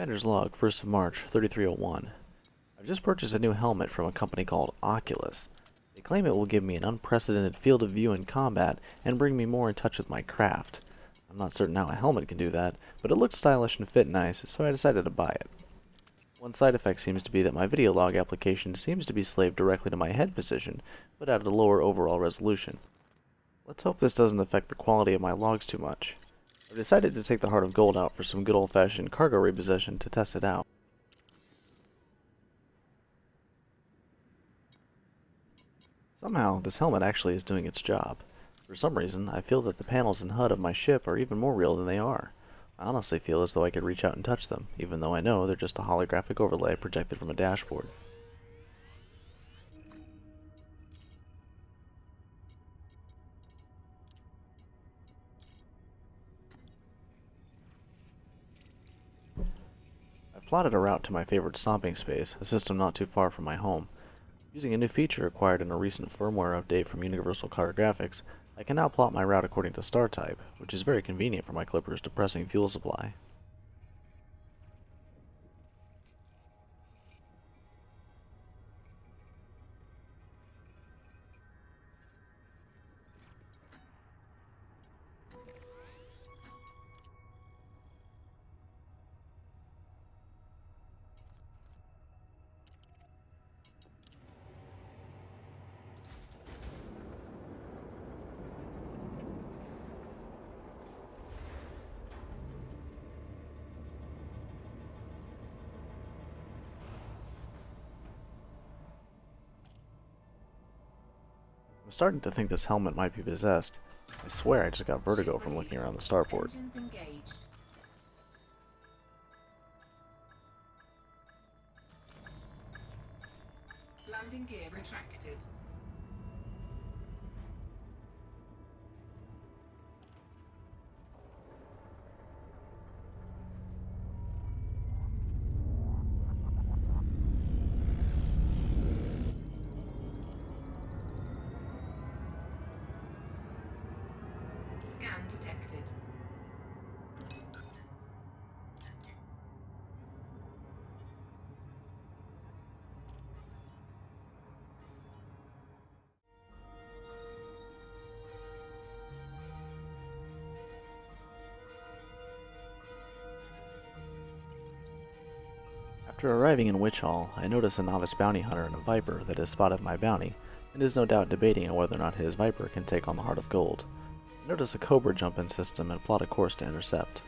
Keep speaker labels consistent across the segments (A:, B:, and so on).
A: Commander's Log, 1st of March, 3301. I've just purchased a new helmet from a company called Oculus. They claim it will give me an unprecedented field of view in combat and bring me more in touch with my craft. I'm not certain how a helmet can do that, but it looked stylish and fit nice, so I decided to buy it. One side effect seems to be that my video log application seems to be slaved directly to my head position, but at a lower overall resolution. Let's hope this doesn't affect the quality of my logs too much. I've decided to take the Heart of Gold out for some good old-fashioned cargo repossession to test it out. Somehow, this helmet actually is doing its job. For some reason, I feel that the panels and HUD of my ship are even more real than they are. I honestly feel as though I could reach out and touch them, even though I know they're just a holographic overlay projected from a dashboard. I've plotted a route to my favorite stomping space, a system not too far from my home. Using a new feature acquired in a recent firmware update from Universal Cartographics, I can now plot my route according to star type, which is very convenient for my Clipper's depressing fuel supply. I'm starting to think this helmet might be possessed. I swear I just got vertigo from looking around the starport.
B: Engines engaged. Landing gear retracted. Scan detected.
A: After arriving in Witchhaul, I notice a novice bounty hunter and a viper that has spotted my bounty, and is no doubt debating on whether or not his viper can take on the Heart of Gold. I notice a cobra jump-in system and plot a course to intercept.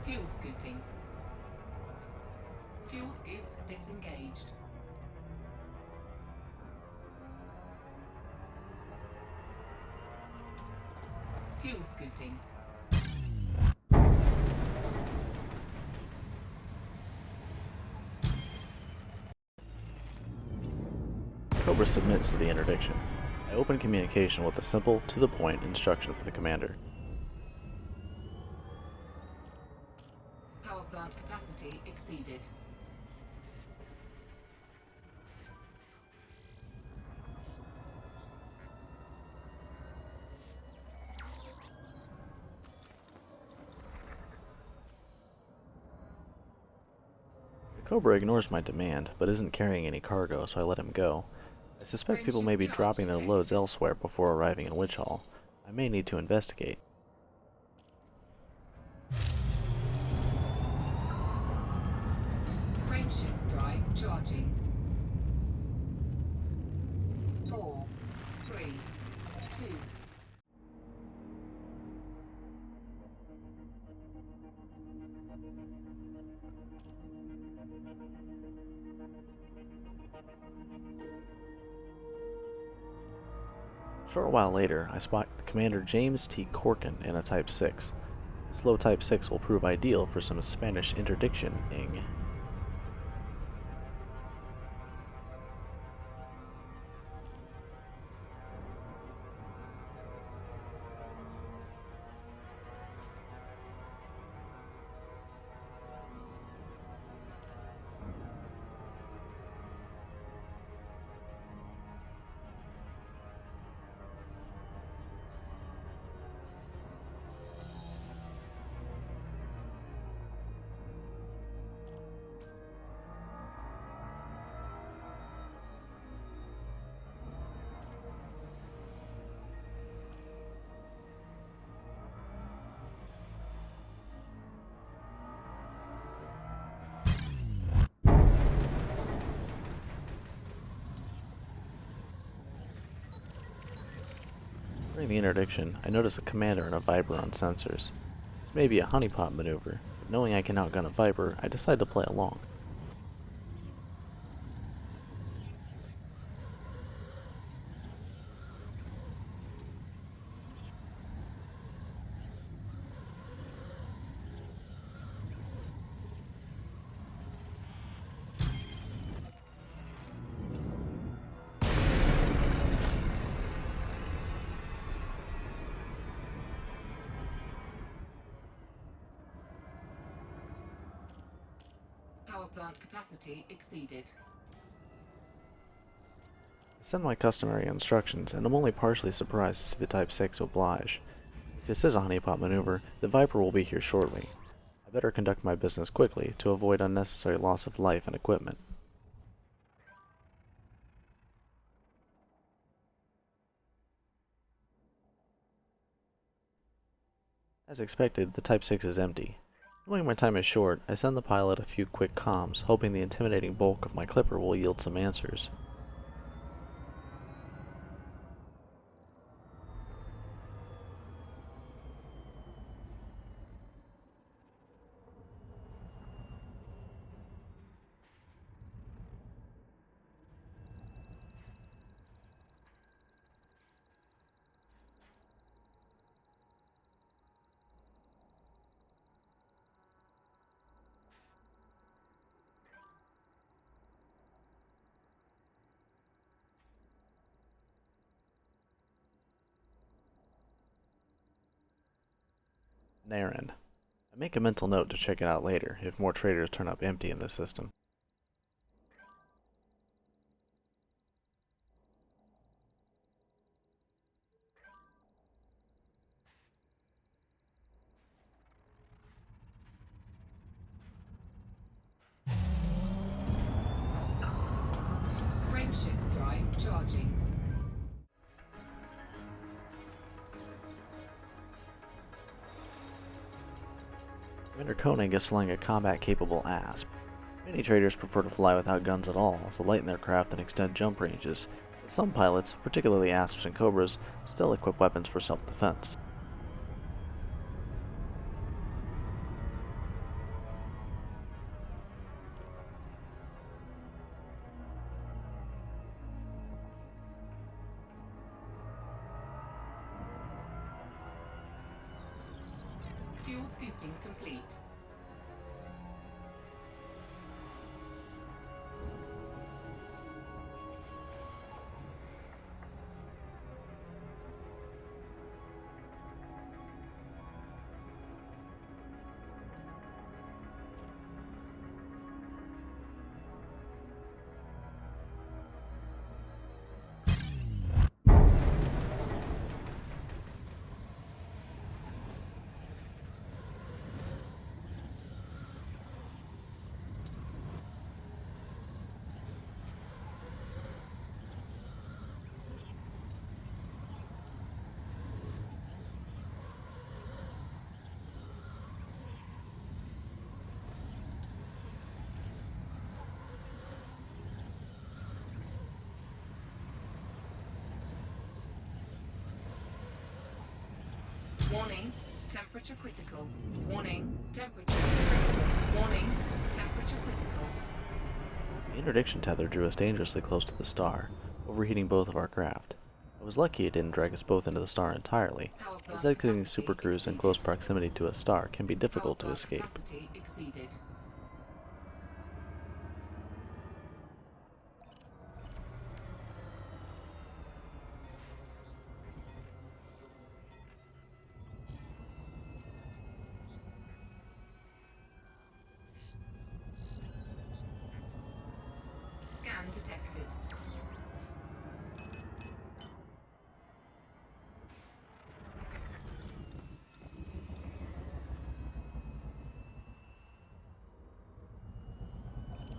B: Fuel scooping. Fuel scoop disengaged. Fuel scooping.
A: Cobra submits to the interdiction. I open communication with a simple, to-the-point instruction for the commander.
B: Power plant capacity exceeded.
A: The Cobra ignores my demand, but isn't carrying any cargo, so I let him go. I suspect people may be dropping their loads elsewhere before arriving in Witchhaul. I may need to investigate.
B: Frameshift drive charging. 4, 3, 2.
A: A short while later, I spot Commander James T. Corkin in a Type 6. This low Type 6 will prove ideal for some Spanish interdiction-ing. the interdiction, I notice a commander and a Viper on sensors. This may be a honeypot maneuver, but knowing I can outgun a Viper, I decide to play along.
B: Power plant capacity exceeded.
A: I send my customary instructions, and I'm only partially surprised to see the Type 6 oblige. If this is a honeypot maneuver, the Viper will be here shortly. I better conduct my business quickly to avoid unnecessary loss of life and equipment. As expected, the Type 6 is empty. Knowing my time is short, I send the pilot a few quick comms, hoping the intimidating bulk of my clipper will yield some answers. Naren. I make a mental note to check it out later if more traders turn up empty in the system.
B: Frameshift drive charging.
A: Commander Koenig is flying a combat-capable ASP. Many traders prefer to fly without guns at all to lighten their craft and extend jump ranges, but some pilots, particularly ASPs and Cobras, still equip weapons for self-defense.
B: Fuel scooping complete. Warning, temperature critical. Warning, temperature critical. Warning, temperature critical.
A: The interdiction tether drew us dangerously close to the star, overheating both of our craft. I was lucky it didn't drag us both into the star entirely, as exiting supercruise in close proximity to a star can be difficult to escape.
B: Capacity exceeded. Scan detected.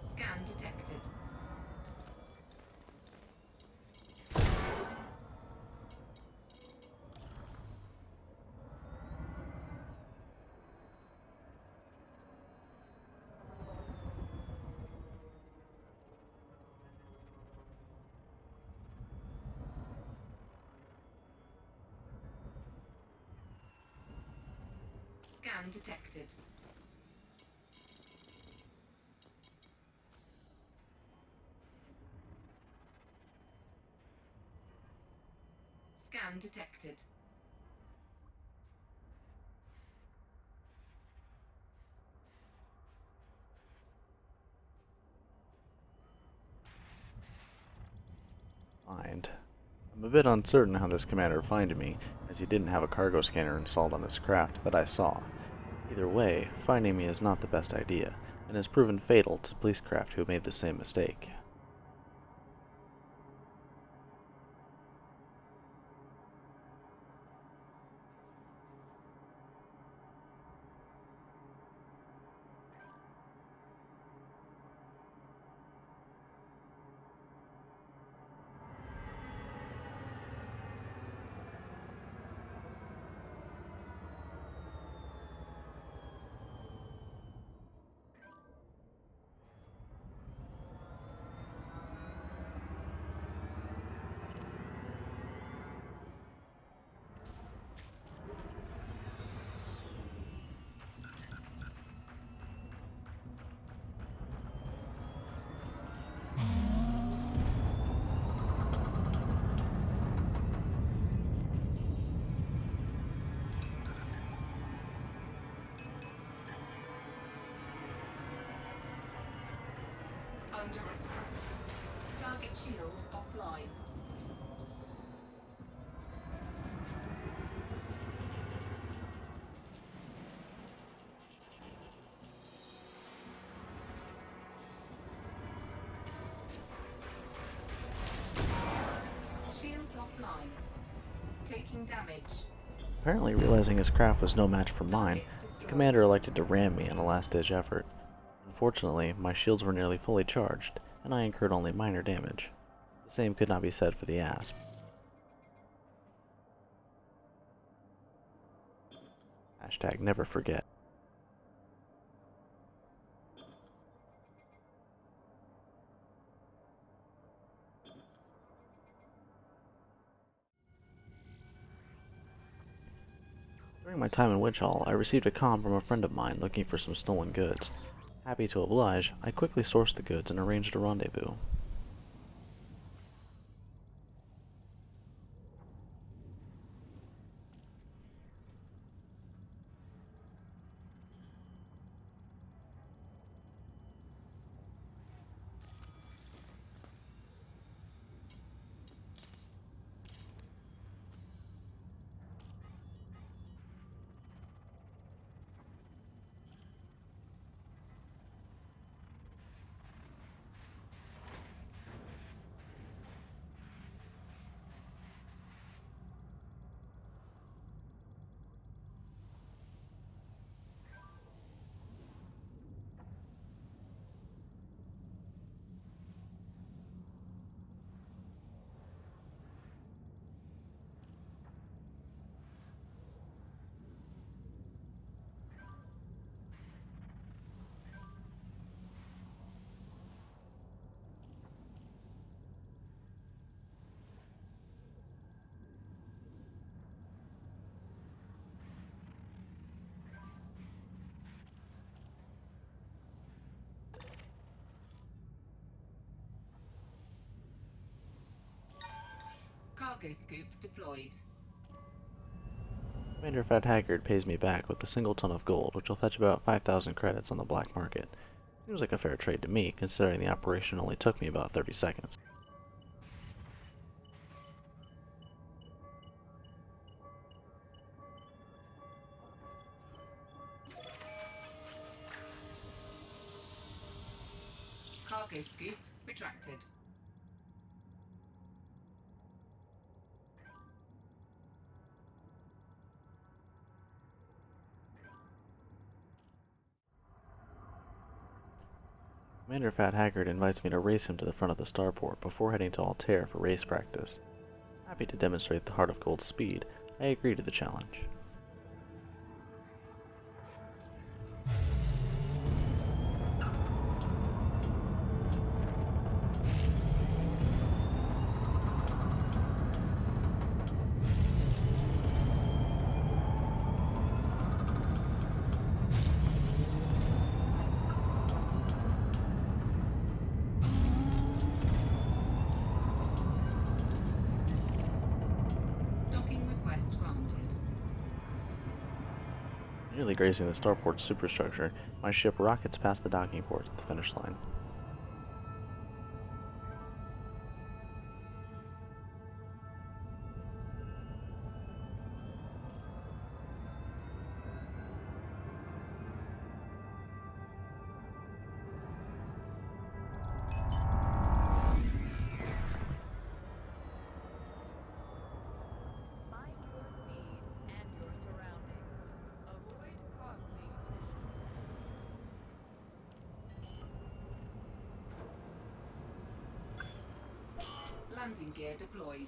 B: Scan detected. Scan detected. Scan detected.
A: Find. I'm a bit uncertain how this commander found me, as he didn't have a cargo scanner installed on his craft that I saw. Either way, finding me is not the best idea, and has proven fatal to police craft who made the same mistake.
B: Under attack. Target shields offline. Shields offline. Taking damage.
A: Apparently realizing his craft was no match for mine,
B: Target
A: the
B: destroyed.
A: commander elected to ram me in a last-ditch effort. Unfortunately, my shields were nearly fully charged, and I incurred only minor damage. The same could not be said for the Asp. Hashtag never forget. During my time in Witchhaul, I received a comm from a friend of mine looking for some stolen goods. Happy to oblige, I quickly sourced the goods and arranged a rendezvous.
B: Cargo scoop deployed.
A: Commander FatHaggard pays me back with a single ton of gold, which will fetch about 5,000 credits on the black market. Seems like a fair trade to me, considering the operation only took me about 30 seconds.
B: Cargo scoop retracted.
A: Commander FatHaggard invites me to race him to the front of the starport before heading to Altair for race practice. Happy to demonstrate the Heart of Gold's speed, I agree to the challenge. Nearly grazing the starport's superstructure, my ship rockets past the docking port at the finish line.
B: Landing gear deployed.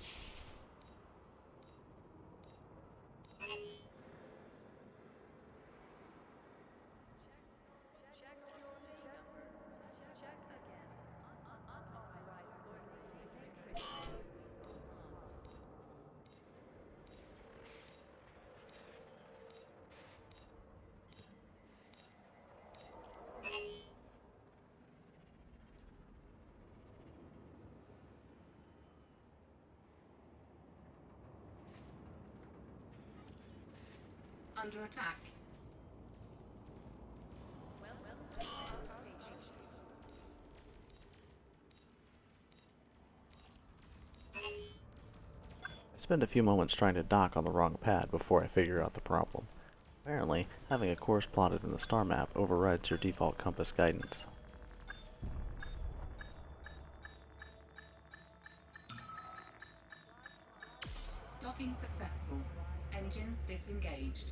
B: Under attack.
A: I spend a few moments trying to dock on the wrong pad before I figure out the problem. Apparently, having a course plotted in the star map overrides your default compass guidance.
B: Docking successful. Engines disengaged.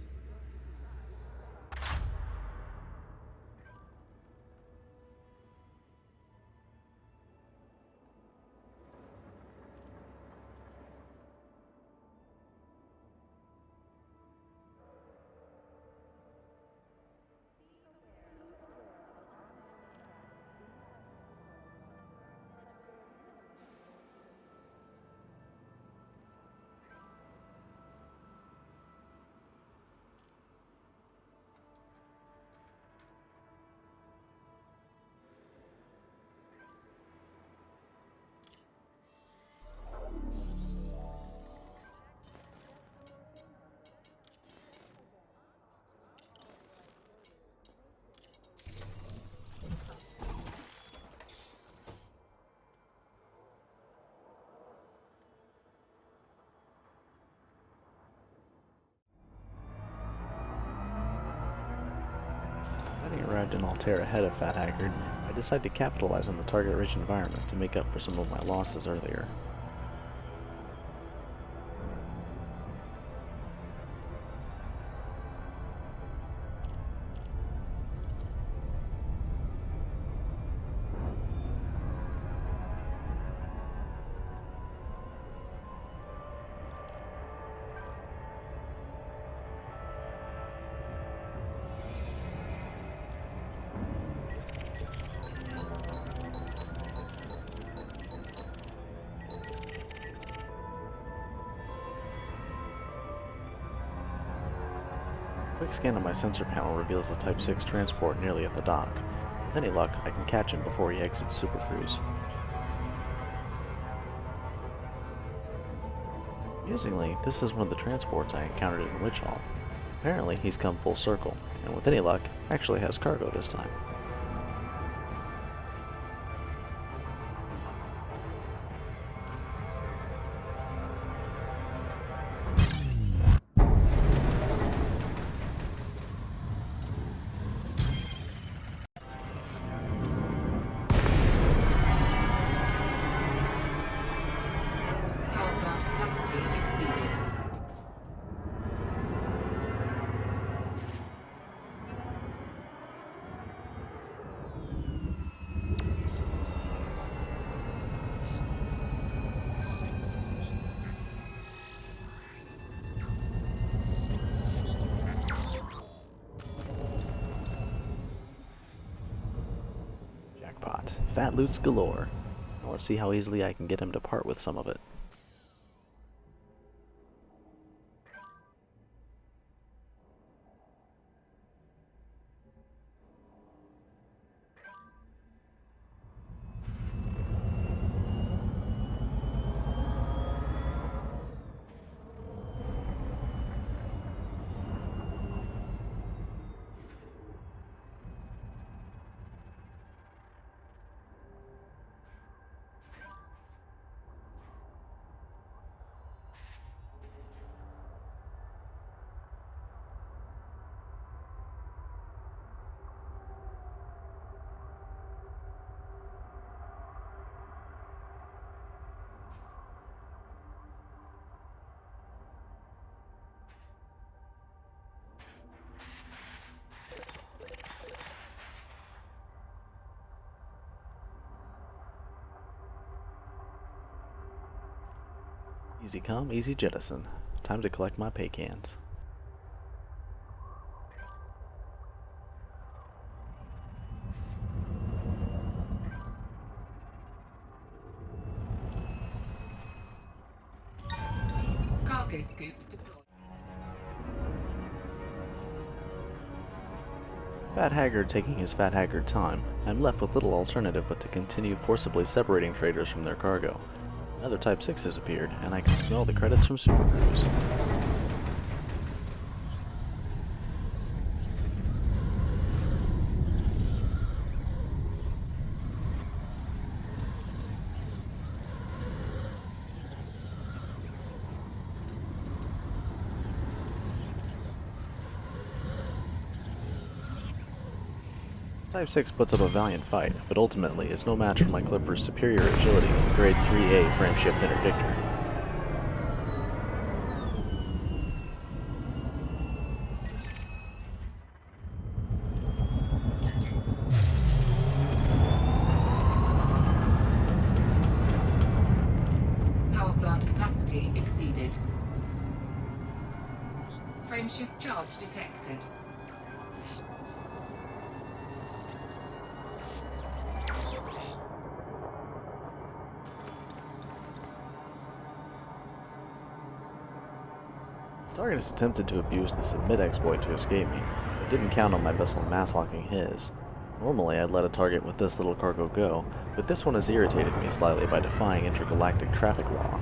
A: Having arrived in Altair ahead of FatHaggard, I decide to capitalize on the target-rich environment to make up for some of my losses earlier. A quick scan of my sensor panel reveals a Type 6 transport nearly at the dock. With any luck, I can catch him before he exits Super Cruise. Amusingly, this is one of the transports I encountered in Witchhaul. Apparently, he's come full circle, and with any luck, actually has cargo this time.
B: Power plant capacity exceeded.
A: Jackpot. Fat loot's galore. Now let's see how easily I can get him to part with some of it. Easy come, easy jettison. Time to collect my pay cans.
B: Cargo scoop deployed.
A: FatHaggard taking his FatHaggard time, I'm left with little alternative but to continue forcibly separating traders from their cargo. Another Type 6 has appeared, and I can smell the credits from Super Cruise. Type 6 puts up a valiant fight, but ultimately is no match for my Clipper's superior agility and grade 3A frameshift interdictor.
B: Power plant capacity exceeded. Frameshift charge detected.
A: Target has attempted to abuse the submit exploit to escape me, but didn't count on my vessel mass-locking his. Normally I'd let a target with this little cargo go, but this one has irritated me slightly by defying intergalactic traffic law.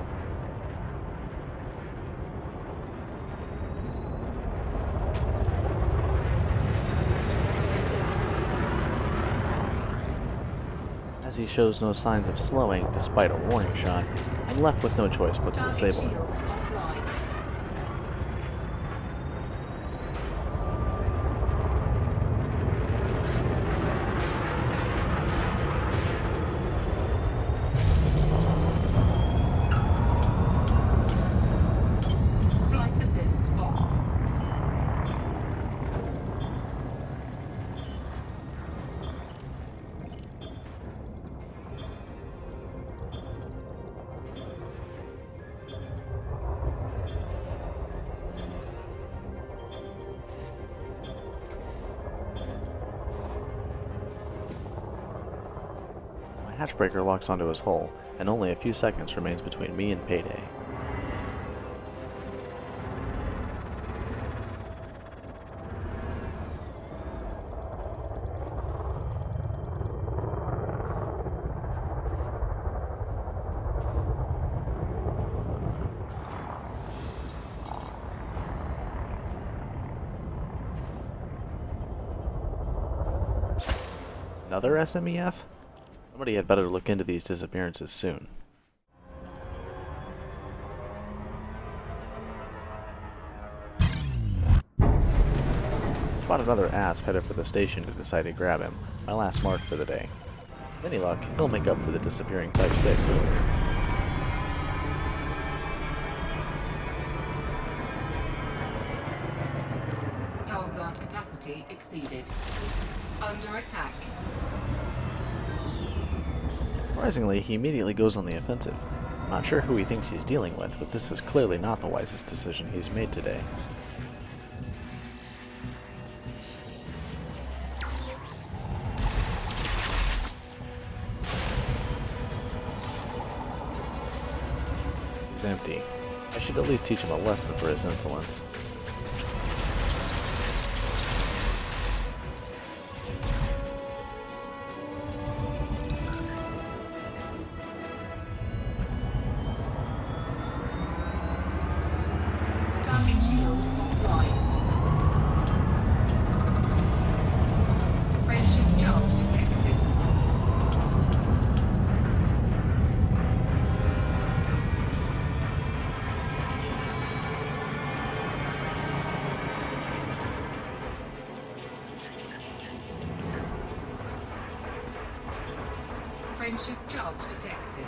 A: As he shows no signs of slowing, despite a warning shot, I'm left with no choice but to
B: Target
A: disable him.
B: shields offline. Flight assist off.
A: My hatchbreaker locks onto his hull, and only a few seconds remains between me and payday. Another SMEF? Somebody had better look into these disappearances soon. Spot another asp headed for the station to decide to grab him, my last mark for the day. With any luck, he'll make up for the disappearing Type 6 earlier.
B: Power plant capacity exceeded. Under attack.
A: Surprisingly, he immediately goes on the offensive. I'm not sure who he thinks he's dealing with, but this is clearly not the wisest decision he's made today. He's empty. I should at least teach him a lesson for his insolence.
B: Target shields offline. Frameshift charge detected. Frameshift charge detected.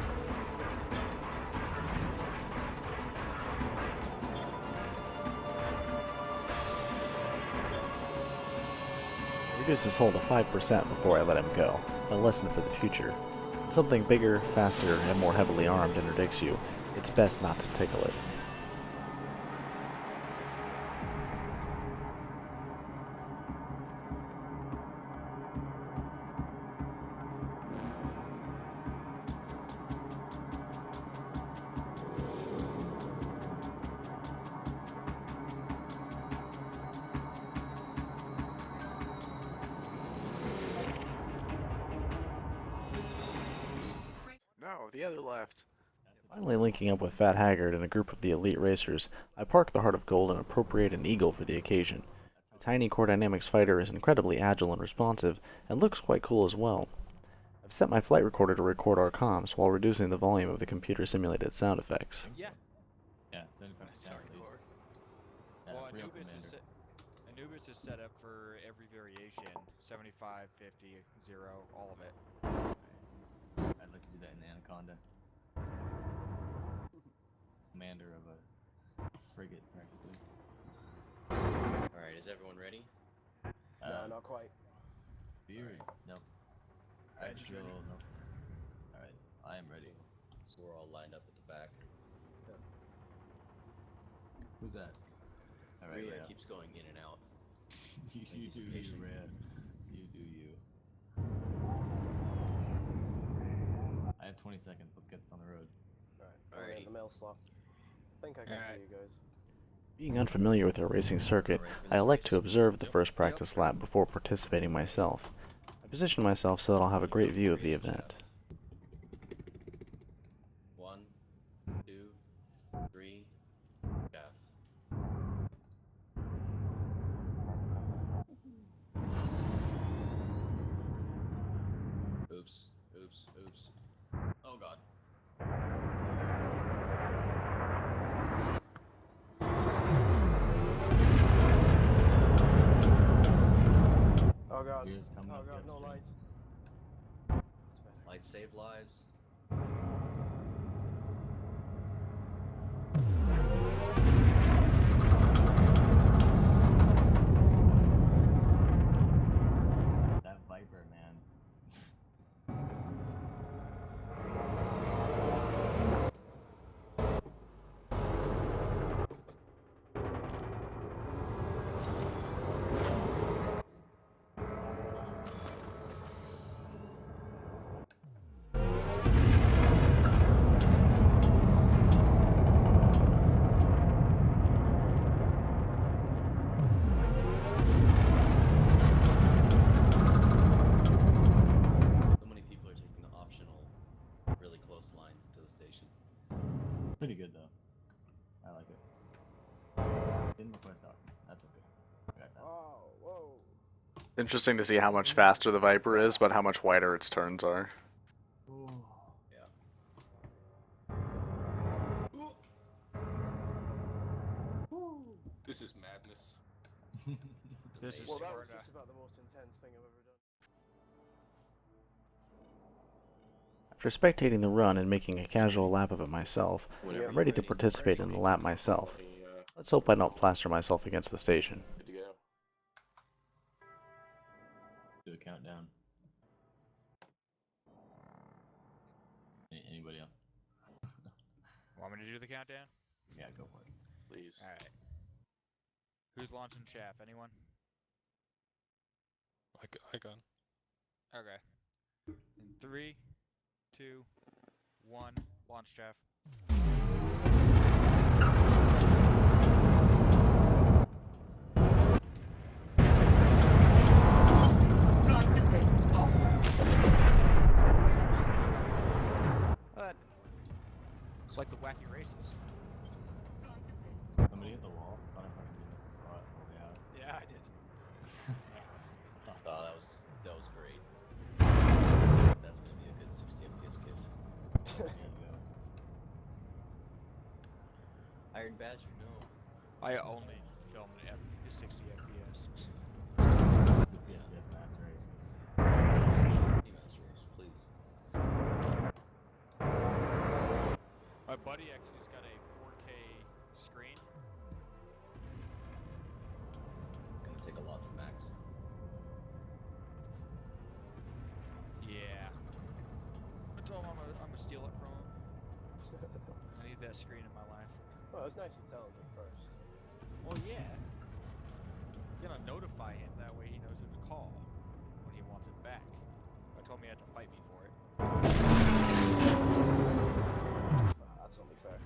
A: Reduce his hull to 5% before I let him go. A lesson for the future. When something bigger, faster, and more heavily armed interdicts you, it's best not to tickle it.
C: No, the other left.
A: Finally linking up with FatHaggard and a group of the elite racers, I park the Heart of Gold and appropriate an Eagle for the occasion. The tiny Core Dynamics fighter is incredibly agile and responsive, and looks quite cool as well. I've set my flight recorder to record our comms while reducing the volume of the computer-simulated sound effects.
D: Yeah.
E: Yeah, 75% at least.
D: Well,
E: Real
D: Anubis
E: commander.
D: Anubis is set up for every variation. 75, 50, 0, all of it.
E: I'd like to do that in the Anaconda. Commander of a frigate, practically.
F: Alright, is everyone ready?
G: No, not quite.
E: Beard? Nope. Astral? Nope. Alright, I am ready.
F: So we're all lined up at the back.
E: Who's that? Alright,
F: Relay
E: yeah.
F: keeps going in and out.
E: you do you, Rhea. You do you. I have 20 seconds. Let's get this on the road.
G: Alright,
F: Alrighty.
G: the mail slot. I think I can hear you guys.
A: Being unfamiliar with our racing circuit, I elect to observe the first practice lap before participating myself. I position myself so that I'll have a great view of the event.
F: 1, 2, 3, yeah. Oops, oops, oops. Oh god.
G: Oh god.
E: Beer's coming
G: Oh
E: up
G: god,
E: the
G: no
E: upstream.
G: lights.
F: Lights save lives.
E: That Viper, man.
F: So many people are taking the optional, really close line to the station.
E: Pretty good, though. I like it. Didn't request dock. That's okay. That's out.
G: Oh, whoa.
C: Interesting to see how much faster the Viper is, but how much wider its turns are.
F: Yeah.
C: This is madness.
D: This is
G: Well, that was
D: Sparta.
G: just about the most intense thing I've ever done.
A: After spectating the run and making a casual lap of it myself,
F: Whenever
A: I'm
F: you're
A: ready to participate in the lap myself. Let's hope I don't plaster myself against the station.
C: Good to go.
E: Do a countdown. Anybody else?
D: Want me to do the countdown?
E: Yeah, go for it.
C: Please.
D: Alright. Who's launching chaff? Anyone?
H: I can.
D: Okay. In 3, 2, 1, launch chaff.
B: Flight assist off.
D: It's like the wacky races.
B: Flight assist.
E: Somebody hit the wall. Thought I saw somebody miss a slot. Oh, yeah.
D: Yeah, I did.
F: Oh, that was great. That's gonna be a good 60 FPS gift.
E: There you go.
F: Iron Badger, no.
D: I only film at 60 FPS.
E: This is the fast race.
F: Masters, please.
D: My buddy actually's got a 4K screen.
F: Gonna take a lot to max.
D: Yeah. I told him I'm gonna steal it from him. And need that screen in my life.
G: Well, it's nice to tell him at first.
D: Well, yeah. I'm gonna notify him, that way he knows who to call when he wants it back. I told me he had to fight me for it.
G: That's only fair.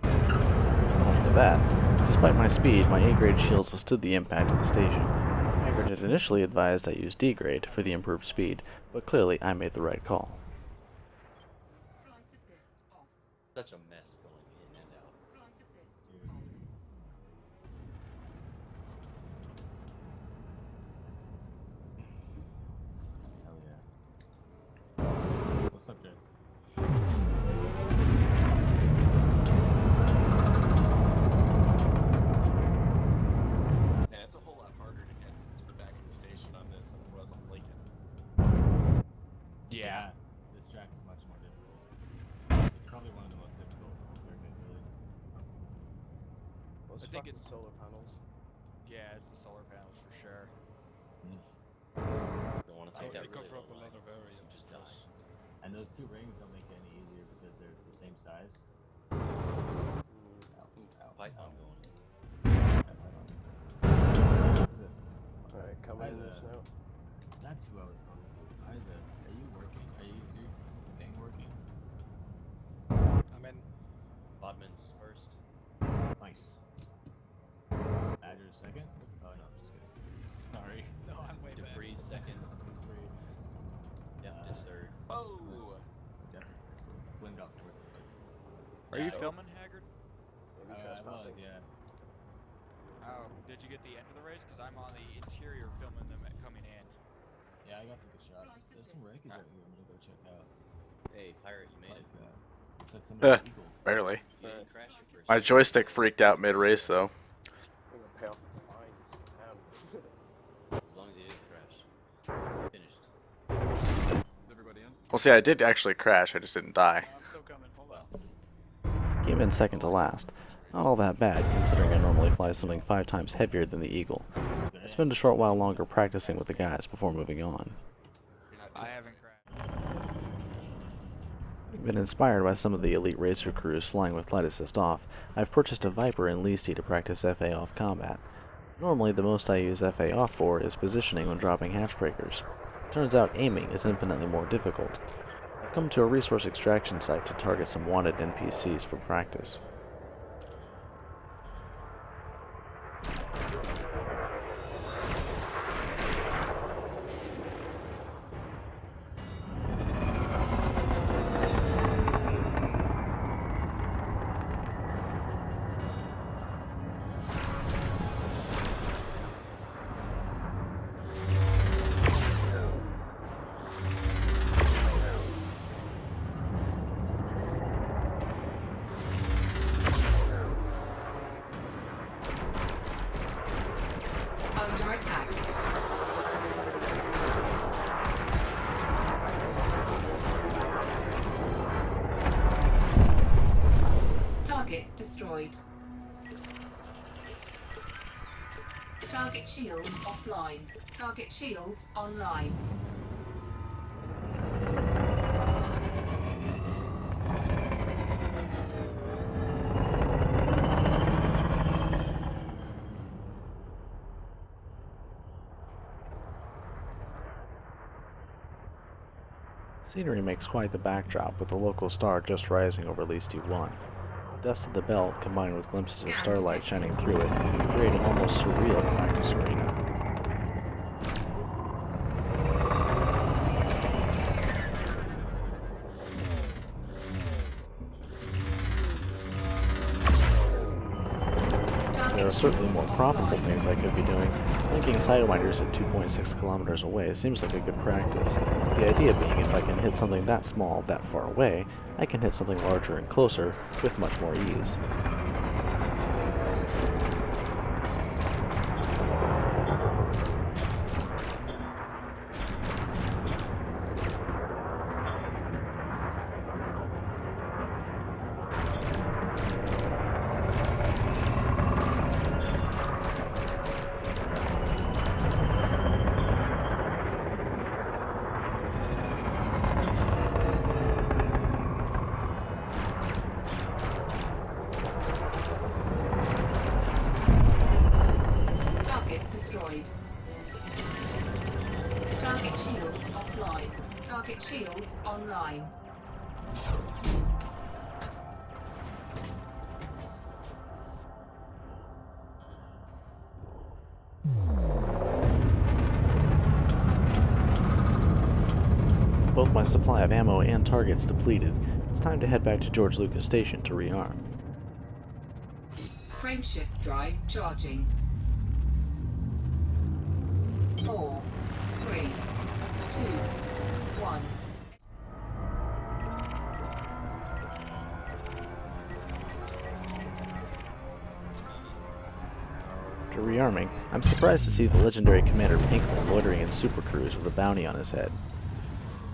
A: After that, despite my speed, my A-grade shields withstood the impact of the station. Haggard had initially advised I use D-grade for the improved speed, but clearly I made the right call.
B: Flight assist off.
F: Such a mess going in and out.
B: Flight assist on.
E: Hell yeah. What's up, Jay?
H: And it's a whole lot harder to get to the back of the station on this than it was on Lincoln.
D: Yeah.
E: This track is much more difficult. It's probably one of the most difficult circuits, really.
G: Those
D: I think
G: fucking
D: it's-
G: solar panels.
D: Yeah, it's the solar panels for sure.
F: Don't want to
D: Oh,
F: think
D: they
F: that
D: cover
F: really
D: up a lot of areas.
F: You just die.
E: And those two rings don't make it any easier because they're the same size.
F: Python going.
E: What is this?
G: Alright, come
E: Hi
G: in
E: there.
G: now.
E: That's who I was talking to. Isa, are you working? Is your thing working?
D: I'm in.
F: Bodman's first.
E: Nice. Badger second? Oh no, just kidding. Sorry.
D: No, I'm way back.
F: Debris second. Depth is third.
H: Oh!
E: Flynn got fourth.
D: Are you
E: Yeah,
D: filming, Haggard?
G: Maybe
E: I was,
G: trespassing.
E: yeah.
D: Oh, did you get the end of the race? Because I'm on the interior filming them coming in.
E: Yeah, I got some good shots. There's some wreckage over here I'm gonna go check out.
F: Hey, Pirate, you made
E: Like,
F: it.
E: looks like somebody's eagle.
C: Barely.
F: You didn't crash your first
C: My
F: time.
C: joystick freaked out mid-race, though.
G: I'm gonna pay off the fines. Damn.
F: As long as you didn't crash. Finished.
H: Is everybody in?
C: Well, see, I did actually crash, I just didn't die.
D: I'm still coming. Hold on.
A: Came in second to last. Not all that bad, considering I normally fly something 5 times heavier than the Eagle. I spent a short while longer practicing with the guys before moving on.
H: You're not
D: I haven't crashed.
A: Having been inspired by some of the elite racer crews flying with flight assist off, I've purchased a Viper in Leasty to practice FA off combat. Normally, the most I use FA off for is positioning when dropping hatch breakers. Turns out aiming is infinitely more difficult. I've come to a resource extraction site to target some wanted NPCs for practice.
B: Under attack. Target destroyed. Target shields offline. Target shields online.
A: Scenery makes quite the backdrop, with the local star just rising over Leasty 1. The dust of the belt, combined with glimpses of starlight shining through it, create an almost surreal practice arena. There are certainly more profitable things I could be doing. Linking sidewinders at 2.6 kilometers away seems like a good practice. The idea being if I can hit something that small that far away, I can hit something larger and closer with much more ease.
B: Target shields online.
A: Both my supply of ammo and targets depleted, it's time to head back to George Lucas Station to rearm.
B: Frameshift drive charging. 4, 3, 2, 1.
A: After rearming, I'm surprised to see the legendary Commander Pinkman loitering in Super Cruise with a bounty on his head.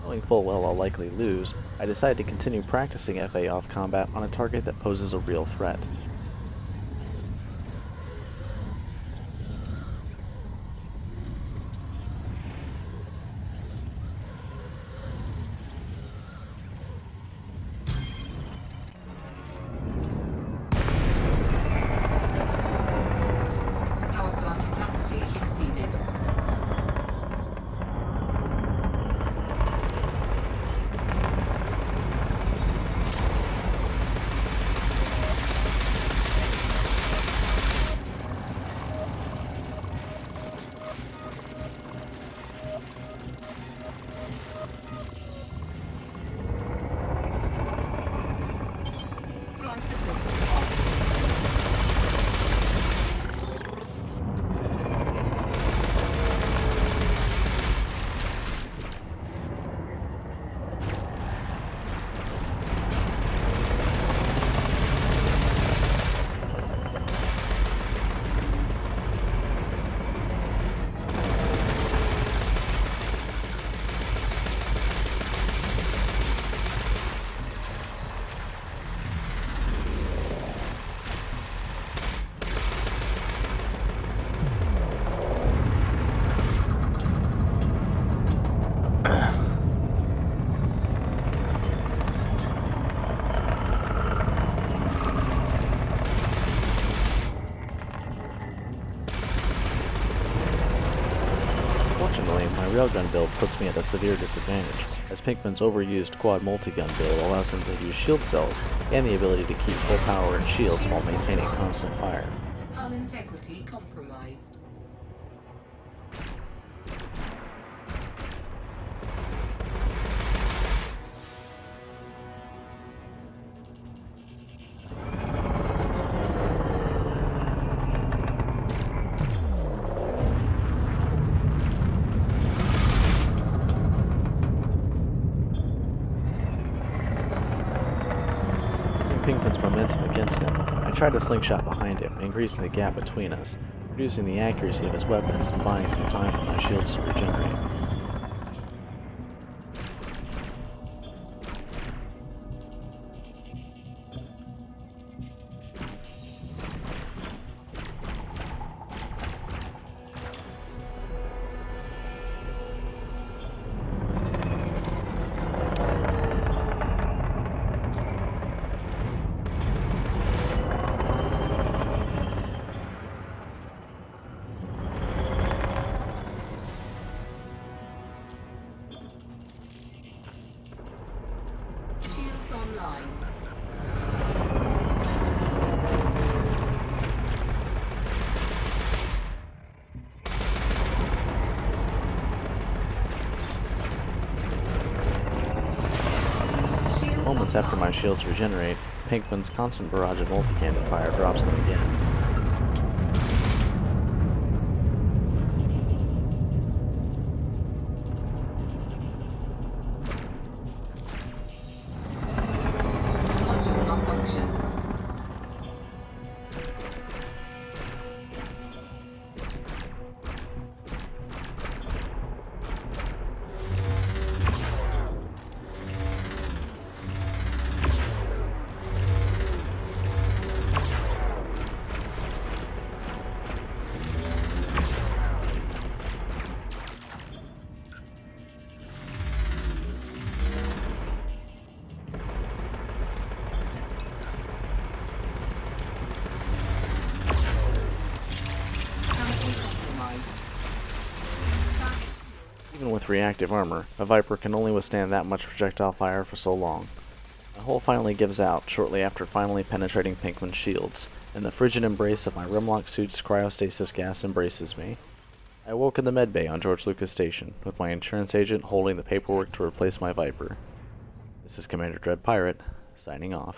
A: Knowing full well I'll likely lose, I decide to continue practicing FA off combat on a target that poses a real threat.
B: Power plant capacity exceeded. Flight assist off.
A: Fortunately, my railgun build puts me at a severe disadvantage, as Pinkman's overused quad multi-gun build allows him to use shield cells and the ability to keep full power and shields while maintaining constant fire.
B: Hull integrity compromised.
A: Using Pinkman's momentum against him, I tried to slingshot behind him, increasing the gap between us, reducing the accuracy of his weapons and buying some time for my shields to regenerate.
B: Shields online. Shields
A: Moments after my
B: offline.
A: shields regenerate, Pinkman's constant barrage of multi-cannon fire drops them again.
B: Module malfunction.
A: with reactive armor, a Viper can only withstand that much projectile fire for so long. My hull finally gives out, shortly after finally penetrating Pinkman's shields, and the frigid embrace of my Rimlock suit's cryostasis gas embraces me. I awoke in the medbay on George Lucas Station, with my insurance agent holding the paperwork to replace my Viper. This is Commander Dread Pirate, signing off.